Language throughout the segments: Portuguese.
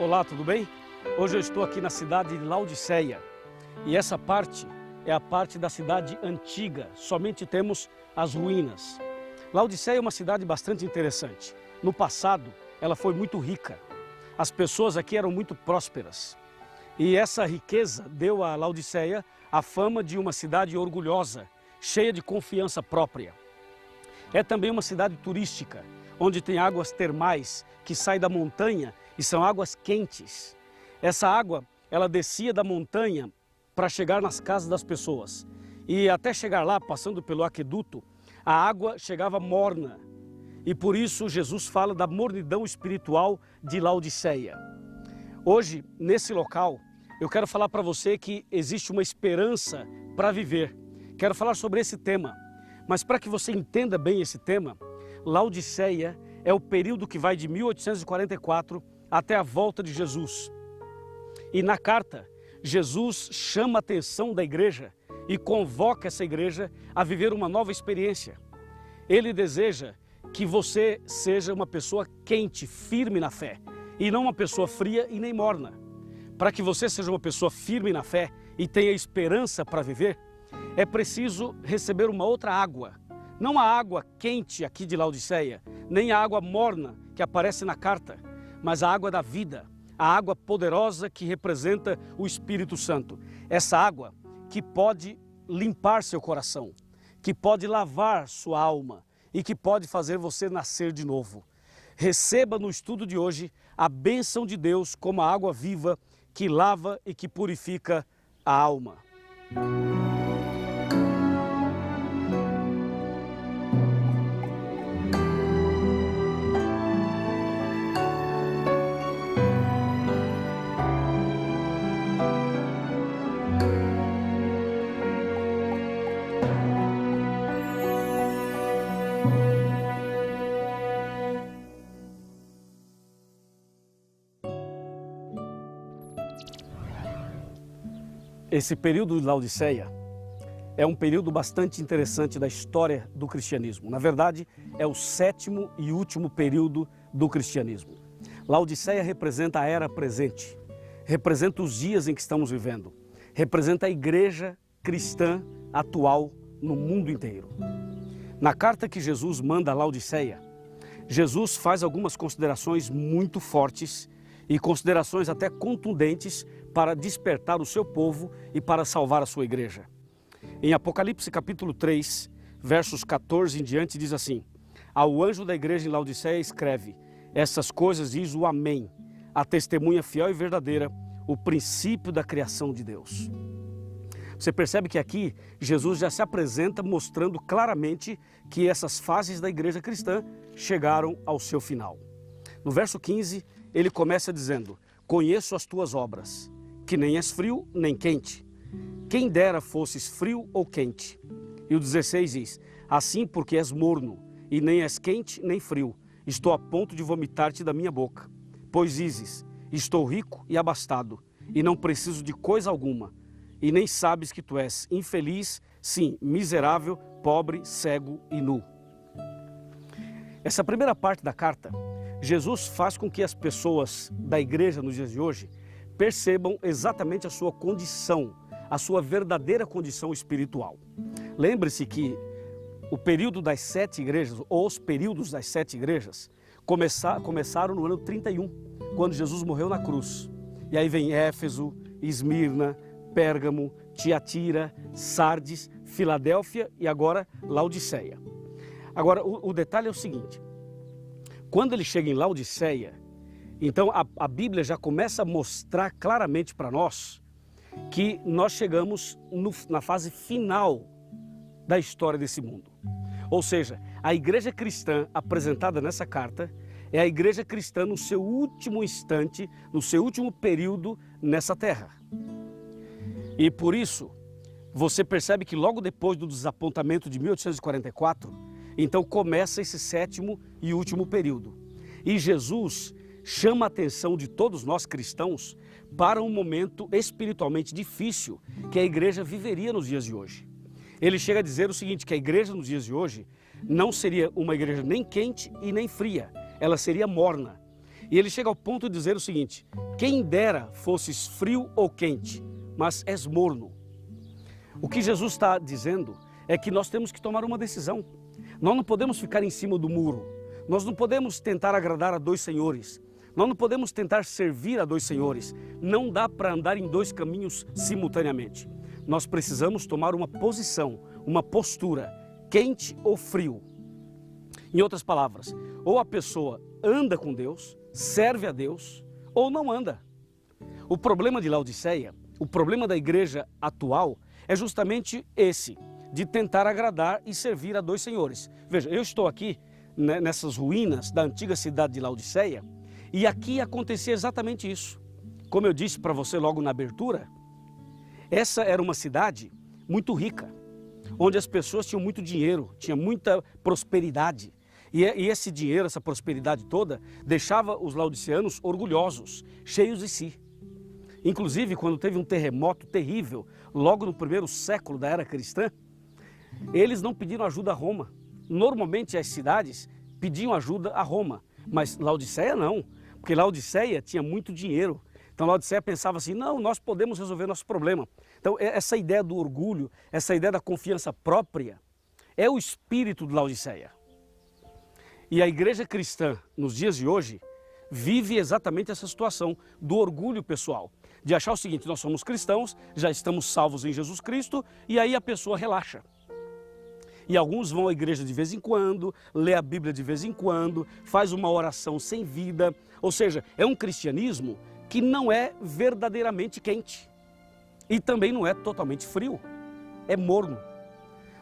Olá, tudo bem? Hoje eu estou aqui na cidade de Laodiceia e essa parte é a parte da cidade antiga, somente temos as ruínas. Laodiceia é uma cidade bastante interessante. No passado, ela foi muito rica, as pessoas aqui eram muito prósperas e essa riqueza deu a Laodiceia a fama de uma cidade orgulhosa, cheia de confiança própria. É também uma cidade turística, onde tem águas termais que saem da montanha e são águas quentes. Essa água, ela descia da montanha para chegar nas casas das pessoas. E até chegar lá, passando pelo aqueduto, a água chegava morna. E por isso Jesus fala da mornidão espiritual de Laodiceia. Hoje, nesse local, eu quero falar para você que existe uma esperança para viver. Quero falar sobre esse tema. Mas para que você entenda bem esse tema, Laodiceia é o período que vai de 1844 até a volta de Jesus. E na carta, Jesus chama a atenção da igreja e convoca essa igreja a viver uma nova experiência. Ele deseja que você seja uma pessoa quente, firme na fé, e não uma pessoa fria e nem morna. Para que você seja uma pessoa firme na fé e tenha esperança para viver, é preciso receber uma outra água. Não a água quente aqui de Laodiceia, nem a água morna que aparece na carta, mas a água da vida, a água poderosa que representa o Espírito Santo. Essa água que pode limpar seu coração, que pode lavar sua alma e que pode fazer você nascer de novo. Receba no estudo de hoje a bênção de Deus como a água viva que lava e que purifica a alma. Esse período de Laodiceia é um período bastante interessante da história do cristianismo. Na verdade, é o 7º e último período do cristianismo. Laodiceia representa a era presente, representa os dias em que estamos vivendo, representa a igreja cristã atual no mundo inteiro. Na carta que Jesus manda a Laodiceia, Jesus faz algumas considerações muito fortes e considerações até contundentes para despertar o seu povo e para salvar a sua igreja. Em Apocalipse capítulo 3, versos 14 em diante, diz assim: ao anjo da igreja em Laodiceia escreve: essas coisas diz o Amém, a testemunha fiel e verdadeira, o princípio da criação de Deus. Você percebe que aqui Jesus já se apresenta mostrando claramente que essas fases da igreja cristã chegaram ao seu final. No verso 15, ele começa dizendo: conheço as tuas obras, que nem és frio nem quente. Quem dera fosses frio ou quente. E o 16 diz: assim porque és morno, e nem és quente nem frio, estou a ponto de vomitar-te da minha boca. Pois dizes: estou rico e abastado, e não preciso de coisa alguma, e nem sabes que tu és infeliz, sim, miserável, pobre, cego e nu. Essa primeira parte da carta, Jesus faz com que as pessoas da igreja nos dias de hoje percebam exatamente a sua condição, a sua verdadeira condição espiritual. Lembre-se que o período das 7 igrejas, ou os períodos das 7 igrejas, começaram no ano 31, quando Jesus morreu na cruz. E aí vem Éfeso, Esmirna, Pérgamo, Tiatira, Sardes, Filadélfia e agora Laodiceia. Agora, o detalhe é o seguinte, quando ele chega em Laodiceia, então a Bíblia já começa a mostrar claramente para nós que nós chegamos na fase final da história desse mundo. Ou seja, a igreja cristã apresentada nessa carta é a igreja cristã no seu último instante, no seu último período nessa terra. E por isso, você percebe que logo depois do desapontamento de 1844, então começa esse sétimo e último período. E Jesus chama a atenção de todos nós cristãos para um momento espiritualmente difícil que a igreja viveria nos dias de hoje. Ele chega a dizer o seguinte, que a igreja nos dias de hoje não seria uma igreja nem quente e nem fria, ela seria morna. E ele chega ao ponto de dizer o seguinte, quem dera fosses frio ou quente, mas és morno. O que Jesus está dizendo é que nós temos que tomar uma decisão. Nós não podemos ficar em cima do muro, nós não podemos tentar agradar a dois senhores, nós não podemos tentar servir a dois senhores, não dá para andar em dois caminhos simultaneamente. Nós precisamos tomar uma posição, uma postura, quente ou frio. Em outras palavras, ou a pessoa anda com Deus, serve a Deus, ou não anda. O problema de Laodiceia, o problema da igreja atual é justamente esse, de tentar agradar e servir a dois senhores. Veja, eu estou aqui nessas ruínas da antiga cidade de Laodiceia e aqui acontecia exatamente isso. Como eu disse para você logo na abertura, essa era uma cidade muito rica, onde as pessoas tinham muito dinheiro, tinha muita prosperidade. E esse dinheiro, essa prosperidade toda, deixava os laodiceanos orgulhosos, cheios de si. Inclusive, quando teve um terremoto terrível, logo no primeiro século da era cristã, eles não pediram ajuda a Roma. Normalmente as cidades pediam ajuda a Roma, mas Laodiceia não, porque Laodiceia tinha muito dinheiro. Então Laodiceia pensava assim, não, nós podemos resolver nosso problema. Então essa ideia do orgulho, essa ideia da confiança própria, é o espírito de Laodiceia. E a igreja cristã, nos dias de hoje, vive exatamente essa situação do orgulho pessoal. De achar o seguinte, nós somos cristãos, já estamos salvos em Jesus Cristo, e aí a pessoa relaxa. E alguns vão à igreja de vez em quando, lê a Bíblia de vez em quando, faz uma oração sem vida. Ou seja, é um cristianismo que não é verdadeiramente quente. E também não é totalmente frio, é morno.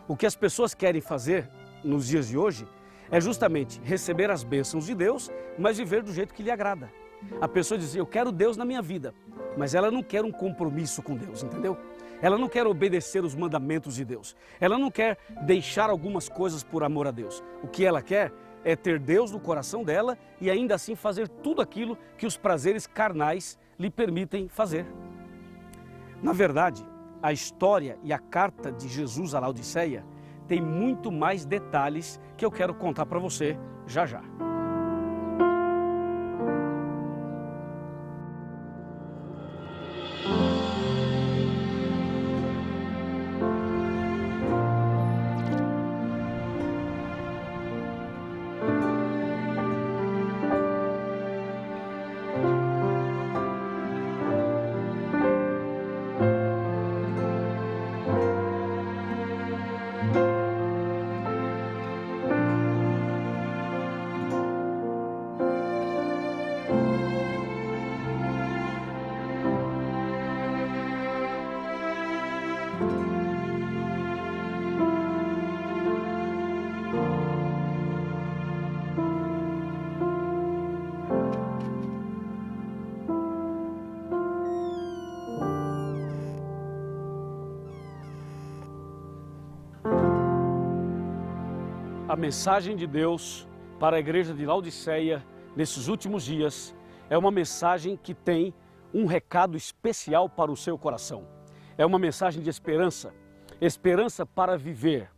O que as pessoas querem fazer nos dias de hoje é justamente receber as bênçãos de Deus, mas viver do jeito que lhe agrada. A pessoa diz, eu quero Deus na minha vida, mas ela não quer um compromisso com Deus, entendeu? Ela não quer obedecer os mandamentos de Deus. Ela não quer deixar algumas coisas por amor a Deus. O que ela quer é ter Deus no coração dela e ainda assim fazer tudo aquilo que os prazeres carnais lhe permitem fazer. Na verdade, a história e a carta de Jesus à Laodiceia tem muito mais detalhes que eu quero contar para você já já. A mensagem de Deus para a igreja de Laodiceia nesses últimos dias é uma mensagem que tem um recado especial para o seu coração. É uma mensagem de esperança, esperança para viver.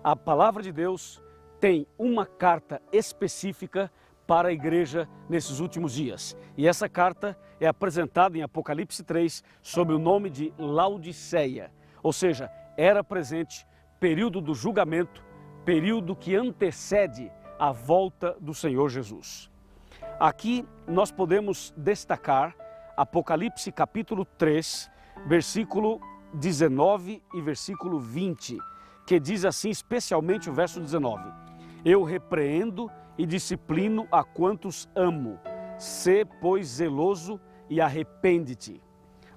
A palavra de Deus tem uma carta específica para a igreja nesses últimos dias. E essa carta é apresentada em Apocalipse 3 sob o nome de Laodiceia. Ou seja, era presente período do julgamento, período que antecede a volta do Senhor Jesus. Aqui nós podemos destacar Apocalipse capítulo 3, versículo 19 e versículo 20, que diz assim, especialmente o verso 19: Eu repreendo e disciplino a quantos amo, sê, pois, zeloso e arrepende-te.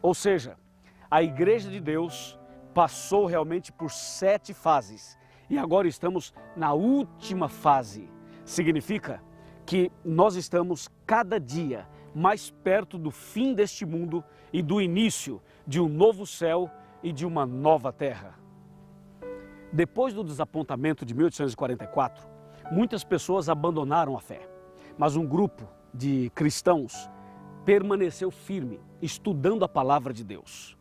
Ou seja, a igreja de Deus passou realmente por 7 fases e agora estamos na última fase. Significa que nós estamos cada dia mais perto do fim deste mundo e do início de um novo céu e de uma nova terra. Depois do desapontamento de 1844, muitas pessoas abandonaram a fé, mas um grupo de cristãos permaneceu firme, estudando a palavra de Deus.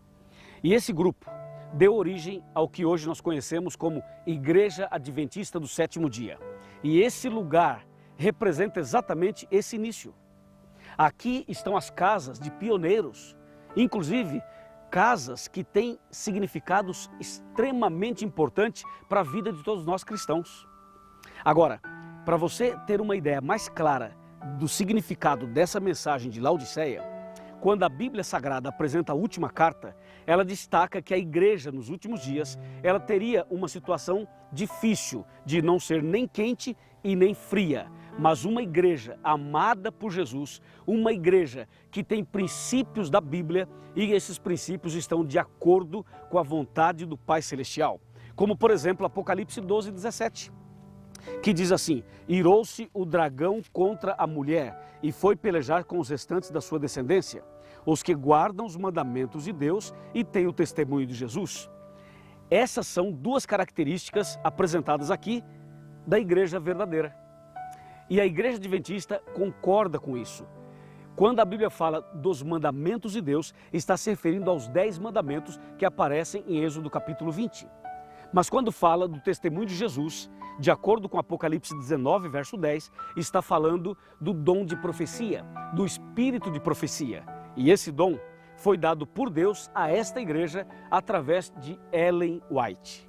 E esse grupo deu origem ao que hoje nós conhecemos como Igreja Adventista do Sétimo Dia. E esse lugar representa exatamente esse início. Aqui estão as casas de pioneiros, inclusive casas que têm significados extremamente importantes para a vida de todos nós cristãos. Agora, para você ter uma ideia mais clara do significado dessa mensagem de Laodiceia, quando a Bíblia Sagrada apresenta a última carta, ela destaca que a igreja nos últimos dias, ela teria uma situação difícil de não ser nem quente e nem fria, mas uma igreja amada por Jesus, uma igreja que tem princípios da Bíblia e esses princípios estão de acordo com a vontade do Pai Celestial. Como, por exemplo, Apocalipse 12, 17. Que diz assim: irou-se o dragão contra a mulher e foi pelejar com os restantes da sua descendência, os que guardam os mandamentos de Deus e têm o testemunho de Jesus. Essas são 2 características apresentadas aqui da igreja verdadeira. E a igreja adventista concorda com isso. Quando a Bíblia fala dos mandamentos de Deus, está se referindo aos 10 mandamentos que aparecem em Êxodo capítulo 20. Mas quando fala do testemunho de Jesus, de acordo com Apocalipse 19, verso 10, está falando do dom de profecia, do espírito de profecia. E esse dom foi dado por Deus a esta igreja através de Ellen White.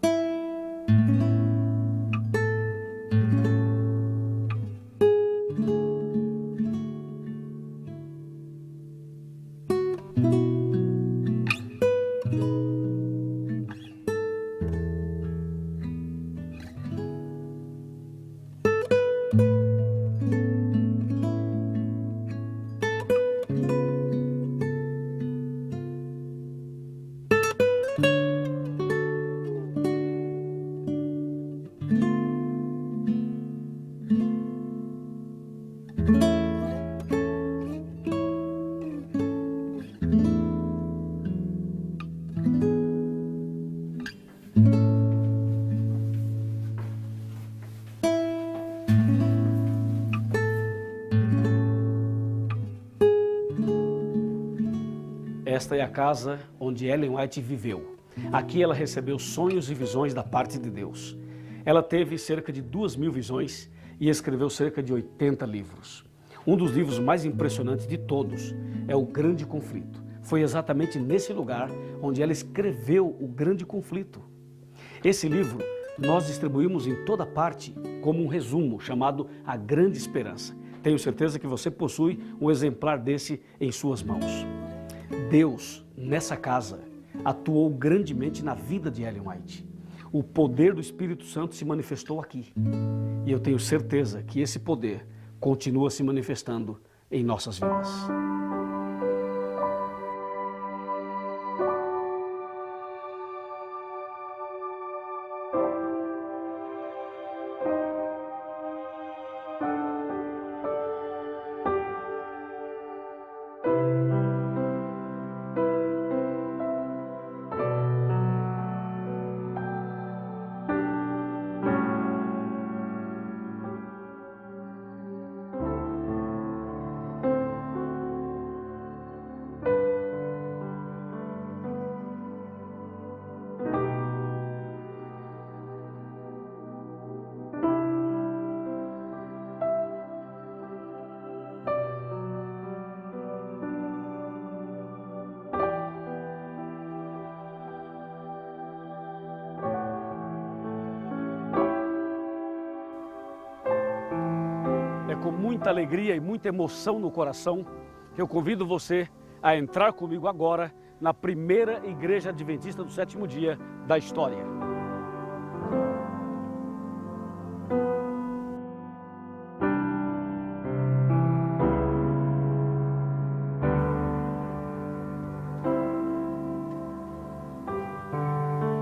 Esta é a casa onde Ellen White viveu. Aqui ela recebeu sonhos e visões da parte de Deus. Ela teve cerca de 2.000 visões e escreveu cerca de 80 livros. Um dos livros mais impressionantes de todos é O Grande Conflito. Foi exatamente nesse lugar onde ela escreveu O Grande Conflito. Esse livro nós distribuímos em toda parte como um resumo chamado A Grande Esperança. Tenho certeza que você possui um exemplar desse em suas mãos. Deus, nessa casa, atuou grandemente na vida de Ellen White. O poder do Espírito Santo se manifestou aqui. E eu tenho certeza que esse poder continua se manifestando em nossas vidas. Com muita alegria e muita emoção no coração, eu convido você a entrar comigo agora na primeira igreja adventista do sétimo dia da história.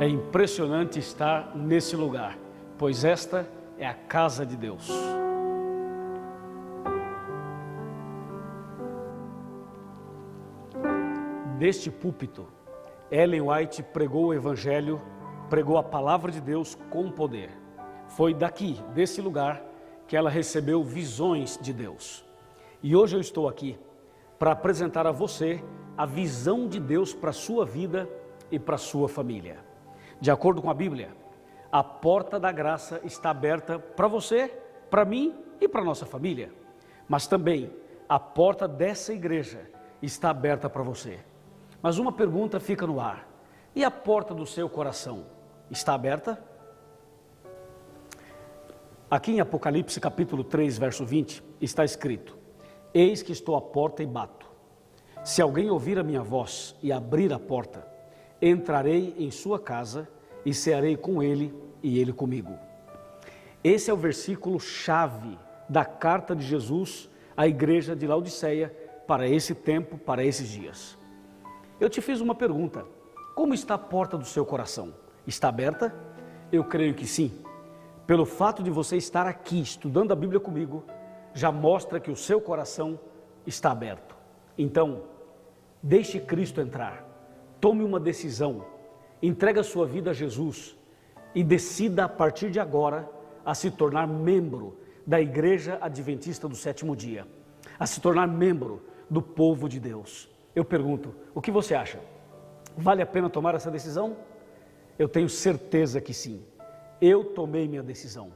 É impressionante estar nesse lugar, pois esta é a casa de Deus. Deste púlpito, Ellen White pregou o Evangelho, pregou a palavra de Deus com poder. Foi daqui, desse lugar, que ela recebeu visões de Deus. E hoje eu estou aqui para apresentar a você a visão de Deus para a sua vida e para a sua família. De acordo com a Bíblia, a porta da graça está aberta para você, para mim e para a nossa família. Mas também a porta dessa igreja está aberta para você. Mas uma pergunta fica no ar: e a porta do seu coração está aberta? Aqui em Apocalipse capítulo 3, verso 20, está escrito: eis que estou à porta e bato. Se alguém ouvir a minha voz e abrir a porta, entrarei em sua casa e cearei com ele e ele comigo. Esse é o versículo chave da carta de Jesus à igreja de Laodiceia para esse tempo, para esses dias. Eu te fiz uma pergunta: como está a porta do seu coração? Está aberta? Eu creio que sim. Pelo fato de você estar aqui estudando a Bíblia comigo, já mostra que o seu coração está aberto. Então, deixe Cristo entrar. Tome uma decisão. Entregue a sua vida a Jesus e decida a partir de agora a se tornar membro da Igreja Adventista do Sétimo Dia, a se tornar membro do povo de Deus. Eu pergunto, o que você acha? Vale a pena tomar essa decisão? Eu tenho certeza que sim. Eu tomei minha decisão.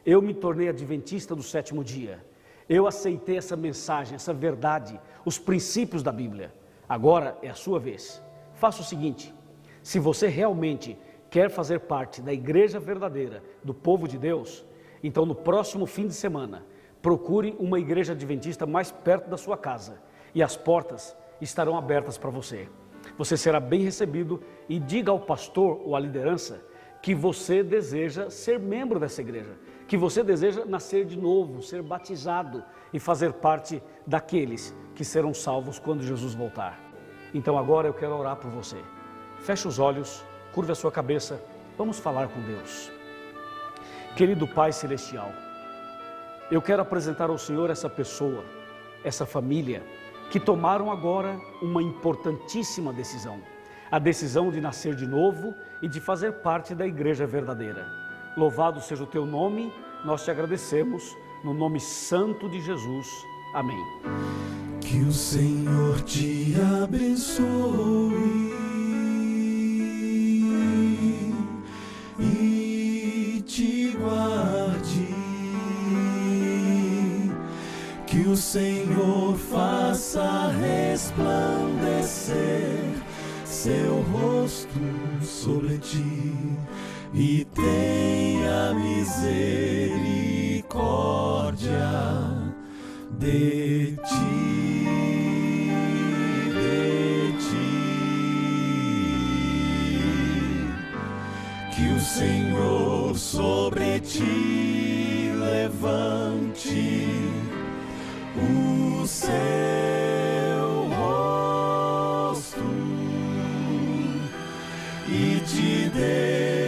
Eu me tornei adventista do sétimo dia. Eu aceitei essa mensagem, essa verdade, os princípios da Bíblia. Agora é a sua vez. Faça o seguinte: se você realmente quer fazer parte da igreja verdadeira, do povo de Deus, então no próximo fim de semana, procure uma igreja adventista mais perto da sua casa e as portas estarão abertas para você. Você será bem recebido e diga ao pastor ou à liderança que você deseja ser membro dessa igreja, que você deseja nascer de novo, ser batizado e fazer parte daqueles que serão salvos quando Jesus voltar. Então agora eu quero orar por você. Feche os olhos, curve a sua cabeça, vamos falar com Deus. Querido Pai Celestial, eu quero apresentar ao Senhor essa pessoa, essa família, que tomaram agora uma importantíssima decisão. A decisão de nascer de novo e de fazer parte da igreja verdadeira. Louvado seja o teu nome, nós te agradecemos, no nome santo de Jesus. Amém. Que o Senhor te abençoe e te guarde. Que o Senhor faça resplandecer seu rosto sobre ti e tenha misericórdia de ti, que o Senhor sobre ti levante o seu rosto e te dê